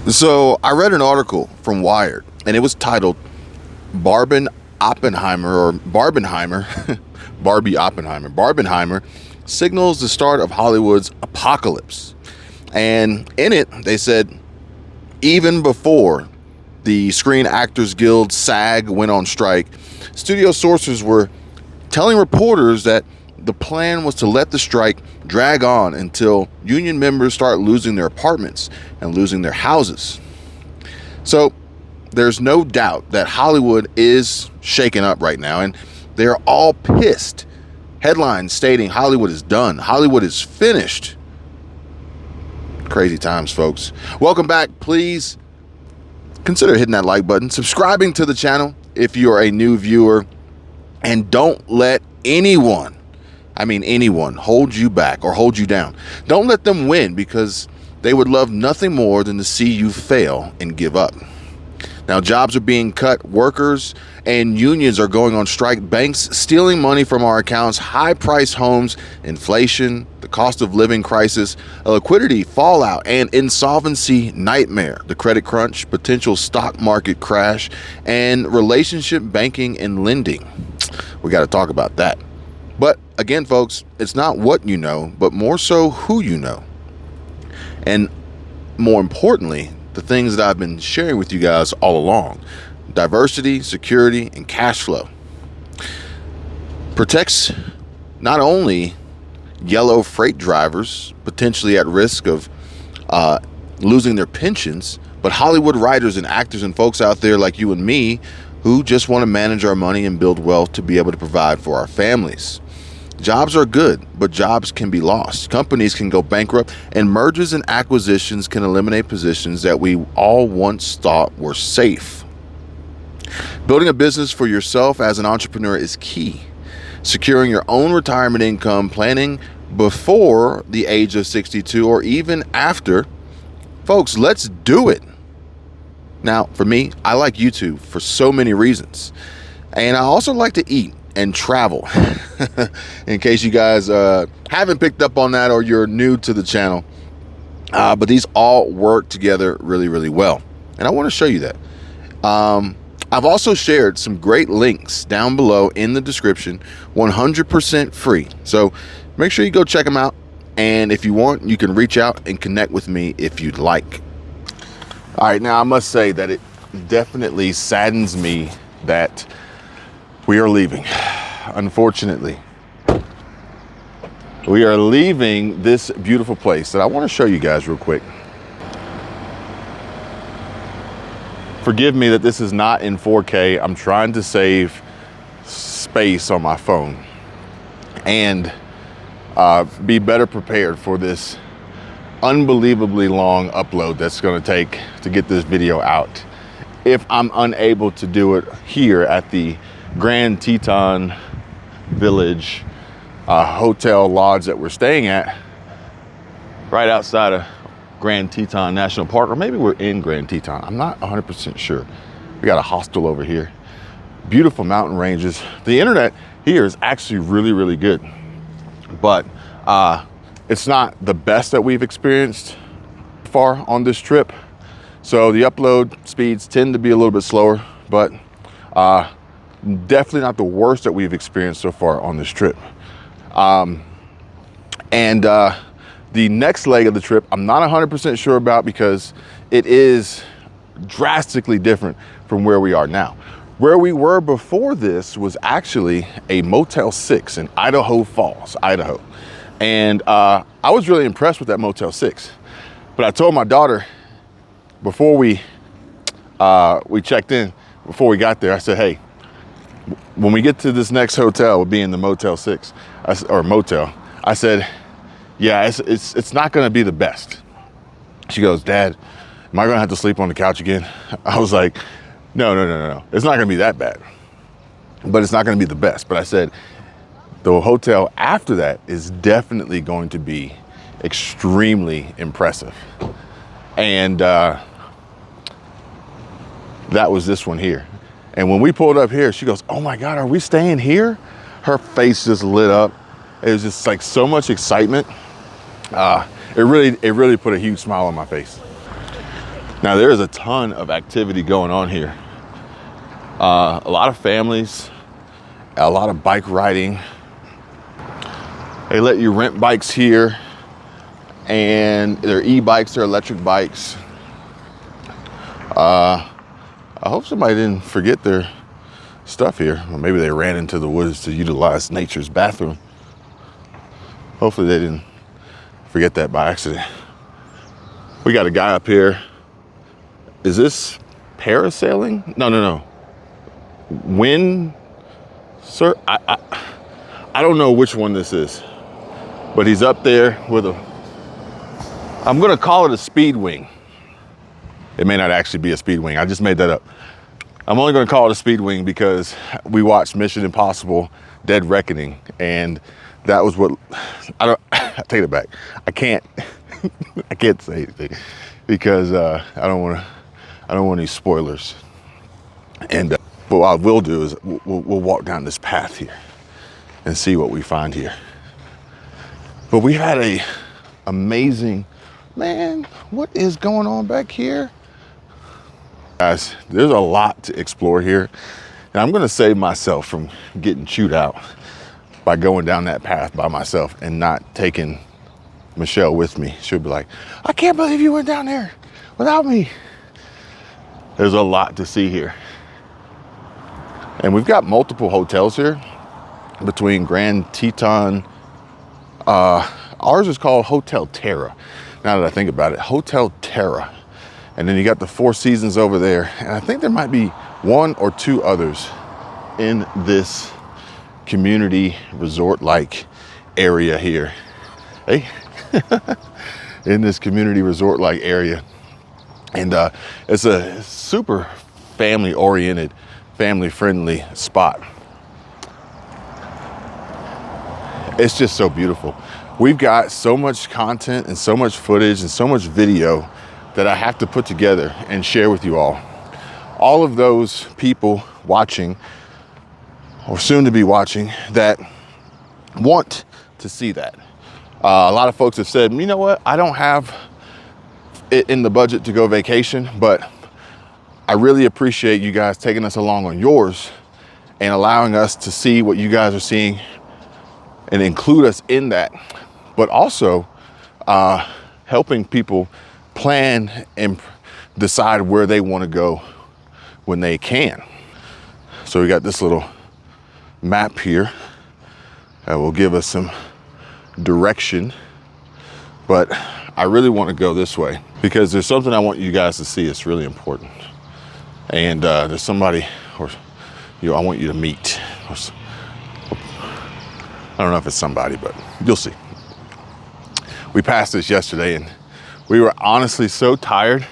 So I read an article from Wired, and it was titled Barbie Oppenheimer Barbenheimer signals the start of Hollywood's apocalypse. And in it, they said even before the Screen Actors Guild SAG went on strike, studio sources were telling reporters that the plan was to let the strike drag on until union members start losing their apartments and losing their houses. So there's no doubt that Hollywood is shaken up right now, and they're all pissed. Headlines stating Hollywood is done, Hollywood is finished. Crazy times, folks. Welcome back. Please consider hitting that like button, subscribing to the channel if you're a new viewer, and don't let anyone hold you back or hold you down. Don't let them win, because they would love nothing more than to see you fail and give up. Now, jobs are being cut, workers and unions are going on strike, banks stealing money from our accounts, high-priced homes, inflation, the cost of living crisis, a liquidity fallout, and insolvency nightmare, the credit crunch, potential stock market crash, and relationship banking and lending. We got to talk about that. But again, folks, it's not what you know, but more so who you know. And more importantly, the things that I've been sharing with you guys all along: diversity, security, and cash flow. Protects not only yellow freight drivers potentially at risk of losing their pensions, but Hollywood writers and actors and folks out there like you and me who just want to manage our money and build wealth to be able to provide for our families. Jobs are good, but jobs can be lost. Companies can go bankrupt, and mergers and acquisitions can eliminate positions that we all once thought were safe. Building a business for yourself as an entrepreneur is key. Securing your own retirement income, planning before the age of 62 or even after. Folks, let's do it. Now, for me, I like YouTube for so many reasons. And I also like to eat and travel. In case you guys haven't picked up on that or you're new to the channel. But these all work together really, really well. And I want to show you that. I've also shared some great links down below in the description, 100% free. So make sure you go check them out. And if you want, you can reach out and connect with me if you'd like. All right, now I must say that it definitely saddens me that we are leaving. Unfortunately, we are leaving this beautiful place that I want to show you guys real quick. Forgive me that this is not in 4K. I'm trying to save space on my phone and be better prepared for this unbelievably long upload that's going to take to get this video out. If I'm unable to do it here at the Grand Teton Village hotel lodge that we're staying at, right outside of Grand Teton National Park, or maybe we're in Grand Teton. I'm not 100% sure. We got a hostel over here, beautiful mountain ranges. The internet here is actually really, really good, but it's not the best that we've experienced far on this trip. So the upload speeds tend to be a little bit slower, but definitely not the worst that we've experienced so far on this trip. The next leg of the trip, I'm not 100% sure about, because it is drastically different from where we are now. Where we were before this was actually a Motel 6 in Idaho Falls, Idaho. And I was really impressed with that Motel 6. But I told my daughter before we checked in, before we got there, I said, hey, when we get to this next hotel, we'll be in the Motel 6 or motel. I said, yeah, it's not going to be the best. She goes, Dad, am I going to have to sleep on the couch again? I was like, no. It's not going to be that bad, but it's not going to be the best. But I said, the hotel after that is definitely going to be extremely impressive. And that was this one here. And when we pulled up here, she goes, oh my God, are we staying here? Her face just lit up. It was just like so much excitement. It really put a huge smile on my face. Now there is a ton of activity going on here. A lot of families, a lot of bike riding. They let you rent bikes here, and they're e-bikes, they're electric bikes. I hope somebody didn't forget their stuff here. Or maybe they ran into the woods to utilize nature's bathroom. Hopefully they didn't forget that by accident. We got a guy up here. Is this parasailing? No. Wind, sir? I don't know which one this is, but he's up there with I'm gonna call it a speed wing. It may not actually be a speed wing. I just made that up. I'm only gonna call it a speed wing because we watched Mission Impossible Dead Reckoning, and that was what, I take it back. I can't say anything because I don't want any spoilers. And but what I will do is we'll walk down this path here and see what we find here. But we had a amazing, man, what is going on back here? Guys, there's a lot to explore here. And I'm gonna save myself from getting chewed out by going down that path by myself and not taking Michelle with me. She'll be like, I can't believe you went down there without me. There's a lot to see here. And we've got multiple hotels here between Grand Teton. Ours is called Hotel Terra. Now that I think about it, Hotel Terra. And then you got the Four Seasons over there. And I think there might be one or two others in this community resort-like area here. Hey, in this community resort-like area. And it's a super family-oriented, family-friendly spot. It's just so beautiful. We've got so much content and so much footage and so much video that I have to put together and share with you all. All of those people watching, or soon to be watching, that want to see that. A lot of folks have said, you know what, I don't have it in the budget to go vacation, but I really appreciate you guys taking us along on yours and allowing us to see what you guys are seeing and include us in that, but also helping people plan and decide where they want to go when they can. So we got this little map here that will give us some direction, but I really want to go this way because there's something I want you guys to see. It's really important. And there's somebody, or I want you to meet. I don't know if it's somebody, but you'll see. We passed this yesterday and we were honestly so tired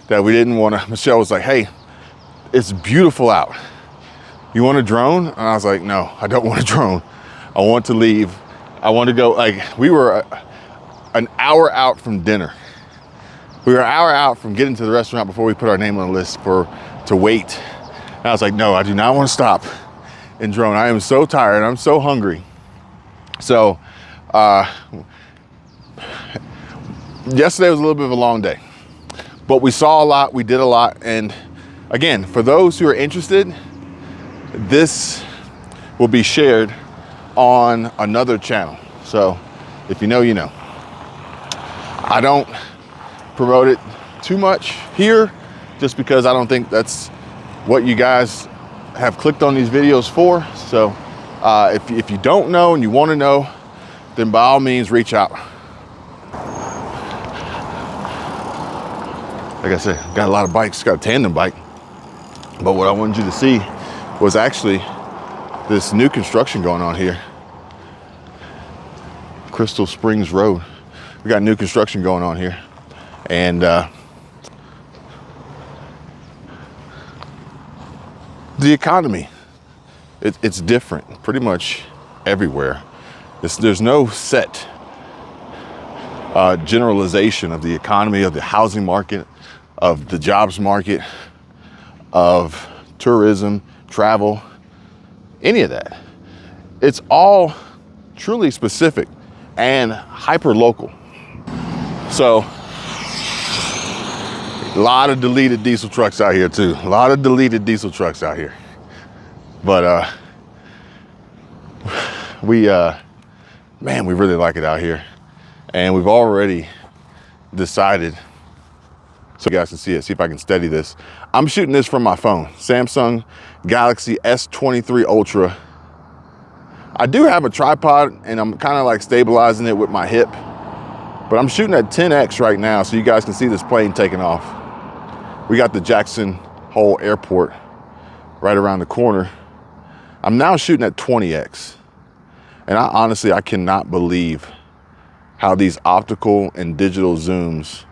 that we didn't want to. Michelle was like, hey, it's beautiful out. You want a drone? And I was like, no, I don't want a drone. I want to leave. I want to go. Like, we were an hour out from dinner. We were an hour out from getting to the restaurant before we put our name on the list to wait. And I was like, no, I do not want to stop and drone. I am so tired. I'm so hungry. So yesterday was a little bit of a long day, but we saw a lot, we did a lot. And again, for those who are interested, this will be shared on another channel. So if you know, you know. I don't promote it too much here just because I don't think that's what you guys have clicked on these videos for. So if you don't know and you want to know, then by all means reach out. Like I said, got a lot of bikes, got a tandem bike. But what I wanted you to see was actually this new construction going on here. Crystal Springs Road. We got new construction going on here. And the economy, it's different pretty much everywhere. There's no set generalization of the economy, of the housing market, of the jobs market, of tourism, travel, any of that. It's all truly specific and hyper local. So A lot of deleted diesel trucks out here too. A lot of deleted diesel trucks out here. But man, we really like it out here. And we've already decided, so you guys can see it, see if I can steady this. I'm shooting this from my phone, Samsung Galaxy S23 Ultra. I do have a tripod and I'm kind of like stabilizing it with my hip, but I'm shooting at 10X right now so you guys can see this plane taking off. We got the Jackson Hole Airport right around the corner. I'm now shooting at 20X. And I cannot believe how these optical and digital zooms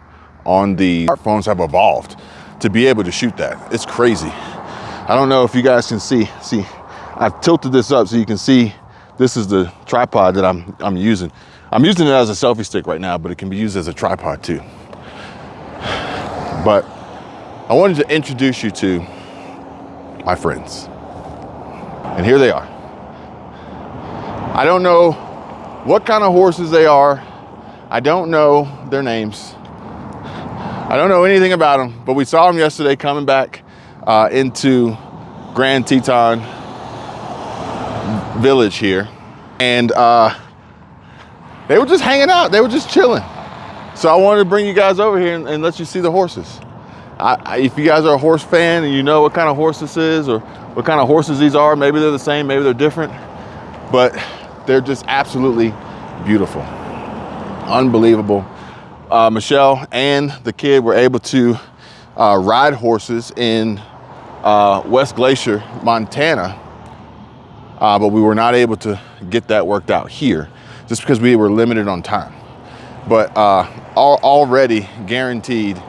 on the smartphones have evolved to be able to shoot that. It's crazy. I don't know if you guys can see. See, I've tilted this up so you can see this is the tripod that I'm using. I'm using it as a selfie stick right now, but it can be used as a tripod too. But I wanted to introduce you to my friends. And here they are. I don't know what kind of horses they are. I don't know their names. I don't know anything about them, but we saw them yesterday coming back into Grand Teton Village here. And they were just hanging out. They were just chilling. So I wanted to bring you guys over here and let you see the horses. If you guys are a horse fan and you know what kind of horse this is or what kind of horses these are, maybe they're the same, maybe they're different, but they're just absolutely beautiful, unbelievable. Michelle and the kid were able to ride horses in West Glacier, Montana, but we were not able to get that worked out here just because we were limited on time. But already guaranteed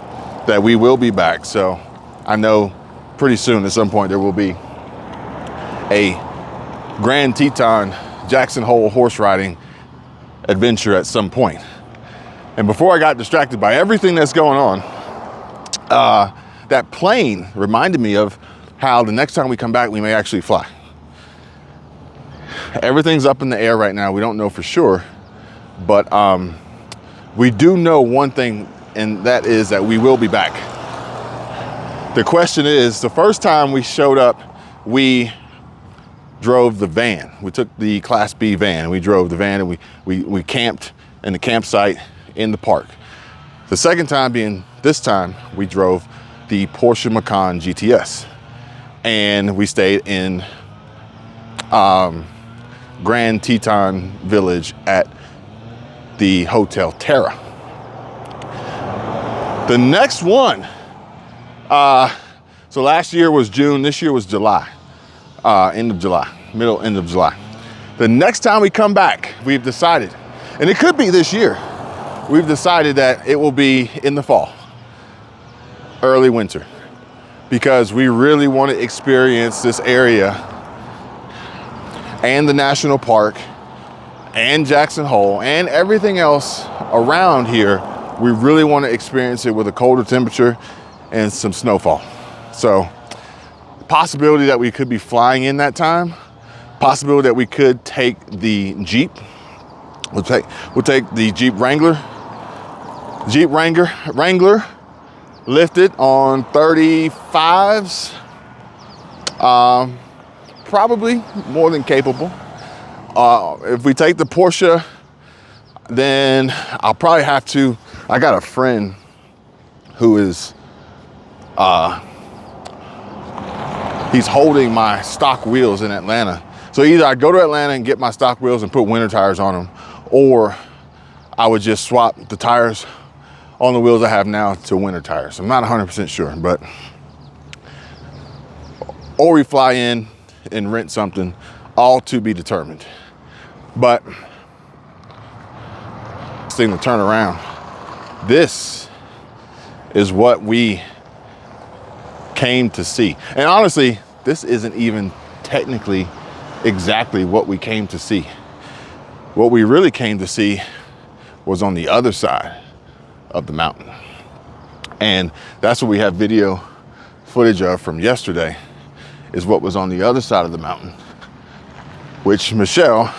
that we will be back. So I know pretty soon at some point there will be a Grand Teton Jackson Hole horse riding adventure at some point. And before I got distracted by everything that's going on, that plane reminded me of how the next time we come back, we may actually fly. Everything's up in the air right now. We don't know for sure, but we do know one thing, and that is that we will be back. The question is, the first time we showed up, we drove the van. We took the Class B van and we drove the van and we camped in the campsite in the park. The second time being this time, we drove the Porsche Macan GTS and we stayed in Grand Teton Village at the Hotel Terra. The next one, so last year was June, this year was July. End of July, end of July. The next time we come back, we've decided, and it could be this year, we've decided that it will be in the fall, early winter, because we really want to experience this area and the national park and Jackson Hole and everything else around here. We really want to experience it with a colder temperature and some snowfall. So possibility that we could be flying in that time, possibility that we could take the Jeep. We'll take the Jeep Wrangler lifted on 35s, probably more than capable. If we take the Porsche, then I'll probably have to, I got a friend who is, he's holding my stock wheels in Atlanta. So either I go to Atlanta and get my stock wheels and put winter tires on them, or I would just swap the tires on the wheels I have now to winter tires. I'm not 100% sure, but, or we fly in and rent something, all to be determined. But this thing to turn around, this is what we came to see. And honestly, this isn't even technically exactly what we came to see. What we really came to see was on the other side of the mountain. And that's what we have video footage of from yesterday, is what was on the other side of the mountain, which Michelle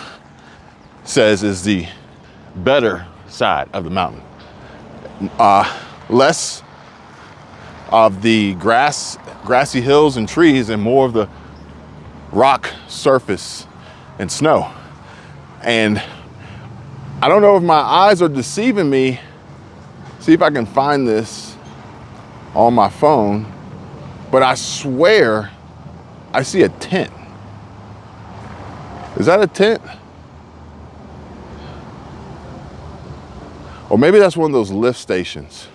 says is the better side of the mountain. Less of the grassy hills and trees and more of the rock surface and snow. And I don't know if my eyes are deceiving me. See if I can find this on my phone, but I swear I see a tent. Is that a tent? Or maybe that's one of those lift stations.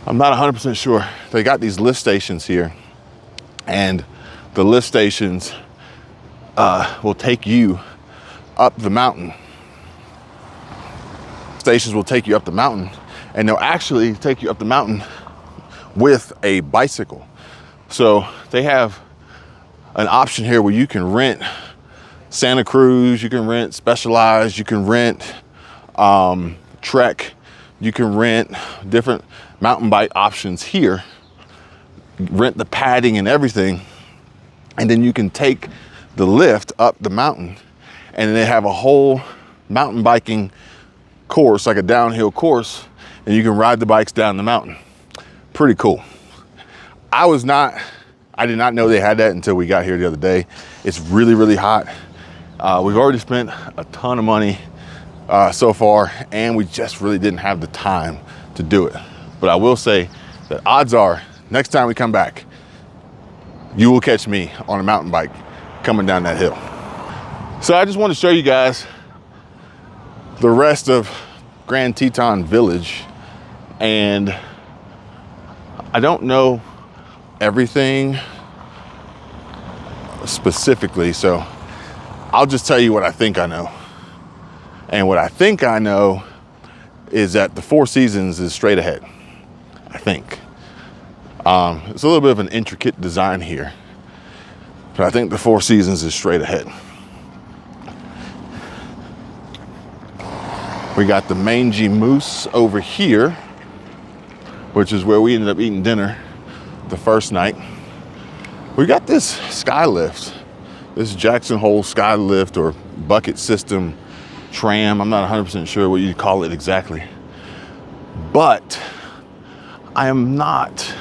I'm not 100% sure. They got these lift stations here, and the lift stations will take you up the mountain. Stations will take you up the mountain, and they'll actually take you up the mountain with a bicycle. So they have an option here where you can rent Santa Cruz, you can rent Specialized, you can rent Trek, you can rent different mountain bike options here, rent the padding and everything, and then you can take the lift up the mountain, and they have a whole mountain biking course, like a downhill course, and you can ride the bikes down the mountain. Pretty cool. I did not know they had that until we got here the other day. It's really, really hot. We've already spent a ton of money so far, and we just really didn't have the time to do it. But I will say that odds are next time we come back, you will catch me on a mountain bike coming down that hill. So I just want to show you guys the rest of Grand Teton Village, and I don't know everything specifically, so I'll just tell you what I think I know. And what I think I know is that the Four Seasons is straight ahead, I think. It's a little bit of an intricate design here, but I think the Four Seasons is straight ahead. We got the Mangy Moose over here, which is where we ended up eating dinner the first night. We got this sky lift, this Jackson Hole sky lift or bucket system tram. I'm not 100% sure what you'd call it exactly, but I am not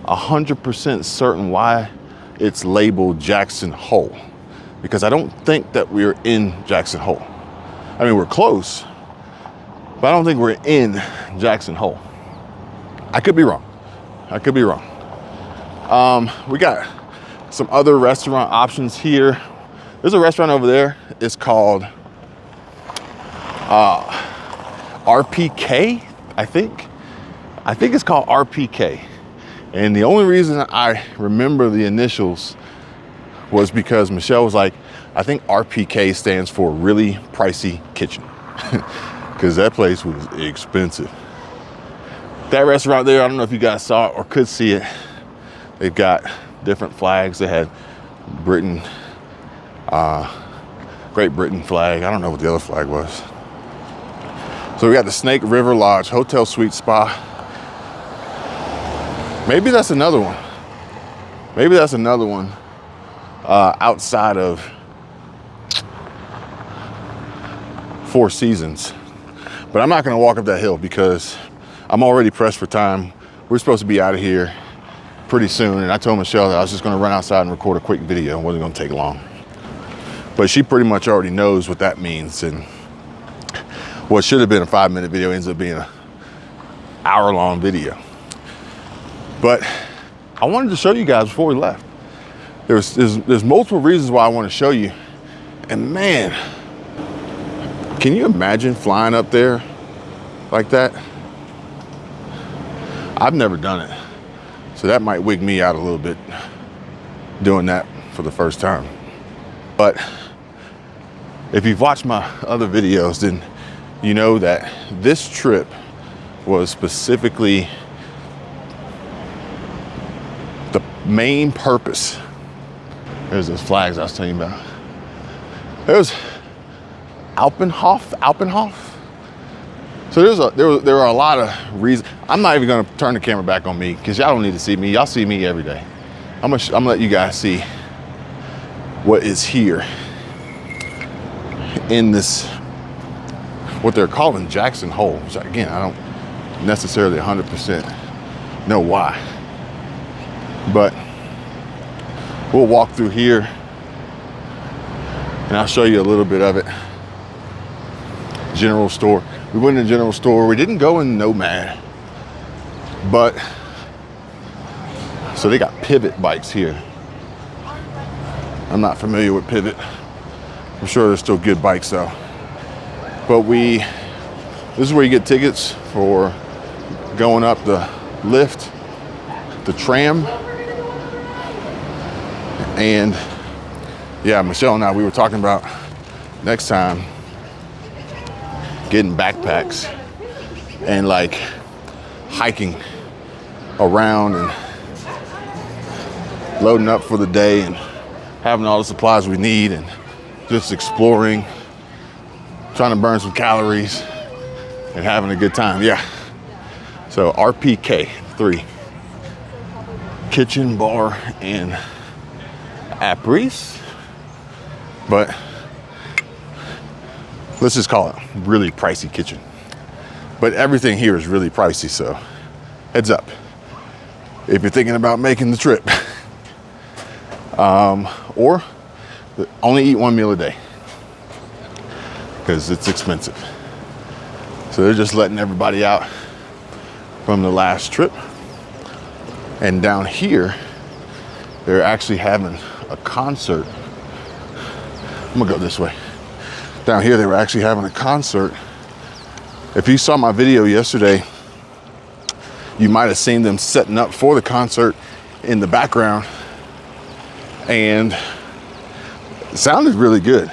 100% certain why it's labeled Jackson Hole, because I don't think that we're in Jackson Hole. I mean, we're close, but I don't think we're in Jackson Hole. I could be wrong. We got some other restaurant options here. There's a restaurant over there. It's called RPK, I think it's called RPK. And the only reason I remember the initials was because Michelle was like, I think RPK stands for really pricey kitchen, because that place was expensive. That restaurant there, I don't know if you guys saw it or could see it. They've got different flags. They had Britain, Great Britain flag. I don't know what the other flag was. So we got the Snake River Lodge Hotel Suite Spa. Maybe that's another one. Outside of Four Seasons. But I'm not gonna walk up that hill because I'm already pressed for time. We're supposed to be out of here pretty soon. And I told Michelle that I was just gonna run outside and record a quick video. It wasn't gonna take long. But she pretty much already knows what that means. And what should have been a 5-minute video ends up being an hour-long video. But I wanted to show you guys before we left. There's multiple reasons why I want to show you. And man, can you imagine flying up there like that? I've never done it. So that might wig me out a little bit doing that for the first time. But if you've watched my other videos, then you know that this trip was specifically the main purpose. There's those flags I was telling you about. There's Alpenhof. So there are a lot of reasons. I'm not even gonna turn the camera back on me because y'all don't need to see me. Y'all see me every day. I'm gonna let you guys see what is here in this, what they're calling Jackson Hole, which again, I don't necessarily 100% know why. But we'll walk through here and I'll show you a little bit of it. General store. We went in the general store. We didn't go in Nomad, but so they got Pivot bikes here. I'm not familiar with Pivot. I'm sure there's still good bikes though. But this is where you get tickets for going up the lift, the tram. And yeah, Michelle and I, we were talking about next time getting backpacks and like hiking around and loading up for the day and having all the supplies we need and just exploring, trying to burn some calories and having a good time. Yeah. So RPK 3, kitchen, bar, and apres, but let's just call it really pricey kitchen. But everything here is really pricey, so heads up if you're thinking about making the trip. Or only eat one meal a day because it's expensive. So they're just letting everybody out from the last trip. And down here, they're actually having a concert. I'm gonna go this way. Down here, they were actually having a concert. If you saw my video yesterday, you might have seen them setting up for the concert in the background, and it sounded really good.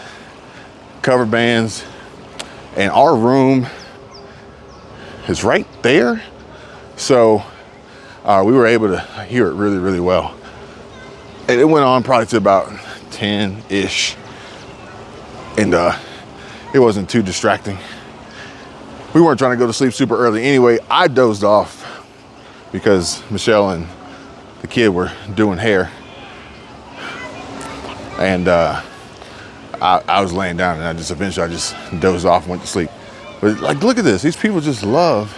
Cover bands, and our room is right there. So we were able to hear it really, really well. And it went on probably to about 10-ish. And it wasn't too distracting. We weren't trying to go to sleep super early. Anyway, I dozed off because Michelle and the kid were doing hair. And I was laying down, and eventually I just dozed off and went to sleep. But like, look at this. These people just love,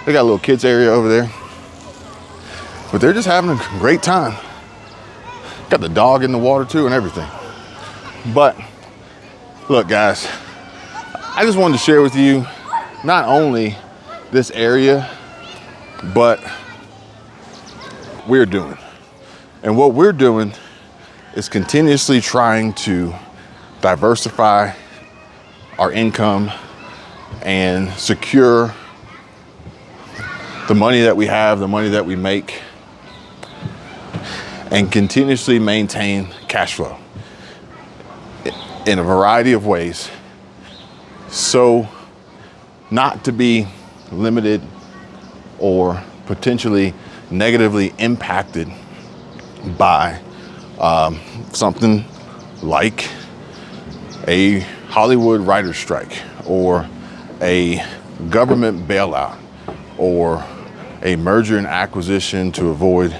they got a little kids area over there. But they're just having a great time. Got the dog in the water too and everything. But look, guys, I just wanted to share with you not only this area, but we're doing. And what we're doing is continuously trying to diversify our income and secure the money that we have, the money that we make, and continuously maintain cash flow in a variety of ways, so not to be limited or potentially negatively impacted by something like a Hollywood writer's strike or a government bailout or a merger and acquisition to avoid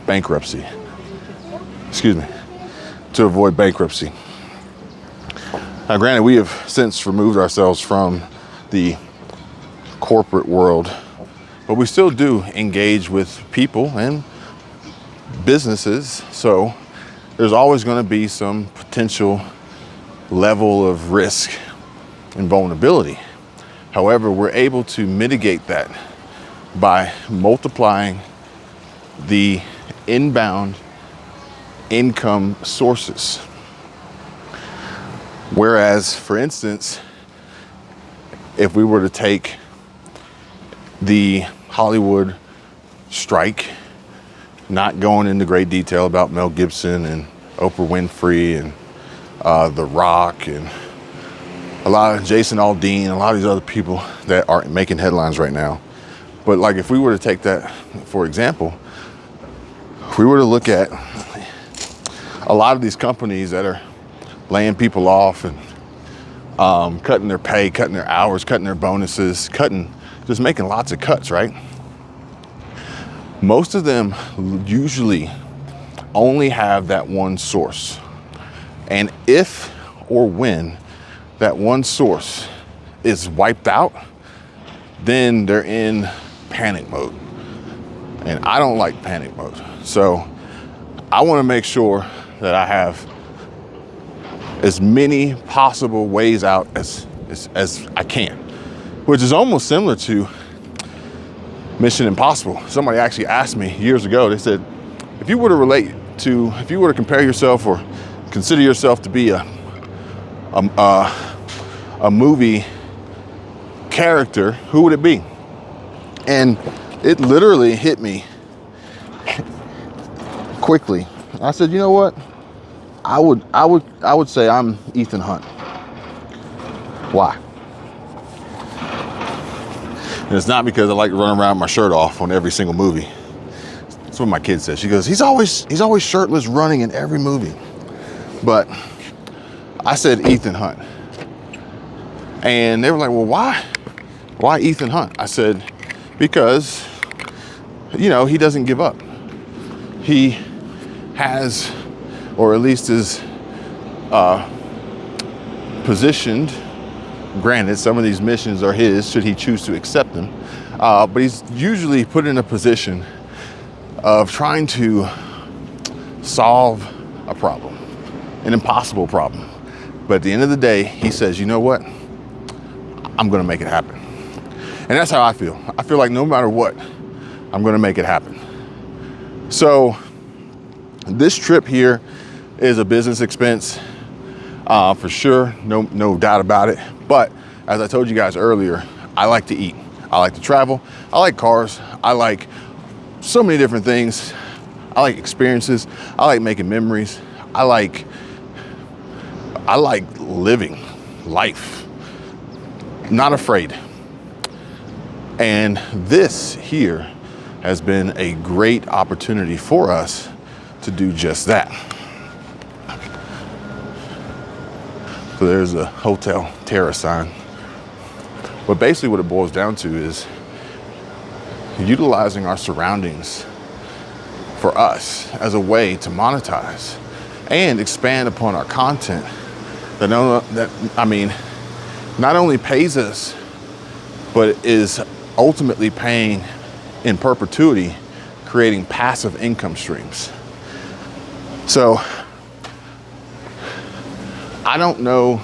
bankruptcy. To avoid bankruptcy. Now, granted, we have since removed ourselves from the corporate world, but we still do engage with people and businesses. So there's always going to be some potential level of risk and vulnerability. However, we're able to mitigate that by multiplying the inbound income sources. Whereas, for instance, if we were to take the Hollywood strike, not going into great detail about Mel Gibson and Oprah Winfrey and The Rock and a lot of Jason Aldean, a lot of these other people that are making headlines right now. But like, if we were to take that, for example, if we were to look at a lot of these companies that are laying people off and cutting their pay, cutting their hours, cutting their bonuses, just making lots of cuts, right? Most of them usually only have that one source. And if or when that one source is wiped out, then they're in panic mode. And I don't like panic mode. So I want to make sure that I have as many possible ways out as I can, which is almost similar to Mission Impossible. Somebody actually asked me years ago, they said, if you were to compare yourself or consider yourself to be a movie character, who would it be? And it literally hit me quickly. I said, you know what? I would say I'm Ethan Hunt. Why? And it's not because I like to run around with my shirt off on every single movie. That's what my kid says. She goes, he's always shirtless running in every movie. But I said Ethan Hunt. And they were like, well, why? Why Ethan Hunt? I said, because, he doesn't give up. He has, or at least is positioned, granted, some of these missions are his, should he choose to accept them, but he's usually put in a position of trying to solve a problem, an impossible problem. But at the end of the day, he says, you know what? I'm gonna make it happen. And that's how I feel. I feel like no matter what, I'm gonna make it happen. So this trip here is a business expense, for sure, no doubt about it. But as I told you guys earlier, I like to eat. I like to travel. I like cars. I like so many different things. I like experiences. I like making memories. I like living life, not afraid. And this here has been a great opportunity for us to do just that. So there's a hotel terrace sign. But basically what it boils down to is utilizing our surroundings for us as a way to monetize and expand upon our content that not only pays us, but is ultimately paying in perpetuity, creating passive income streams. So I don't know,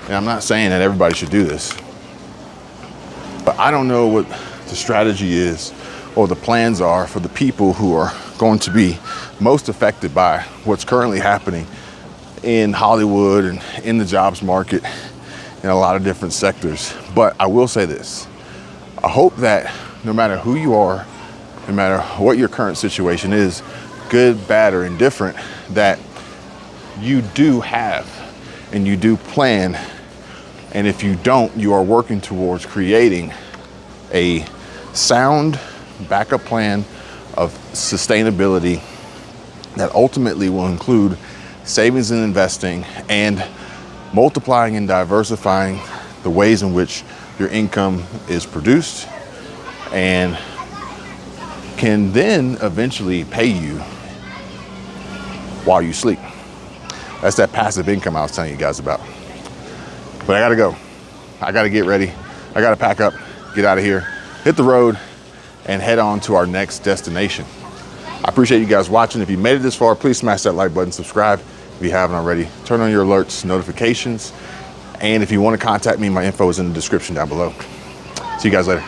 and I'm not saying that everybody should do this, but I don't know what the strategy is or the plans are for the people who are going to be most affected by what's currently happening in Hollywood and in the jobs market in a lot of different sectors. But I will say this, I hope that no matter who you are, no matter what your current situation is, good, bad, or indifferent, that you do have and you do plan. And if you don't, you are working towards creating a sound backup plan of sustainability that ultimately will include savings and investing and multiplying and diversifying the ways in which your income is produced and can then eventually pay you while you sleep. That's that passive income I was telling you guys about. But I gotta go. I gotta get ready. I gotta pack up, get out of here, hit the road, and head on to our next destination. I appreciate you guys watching. If you made it this far, please smash that like button, subscribe if you haven't already. Turn on your alerts, notifications, and if you want to contact me, my info is in the description down below. See you guys later.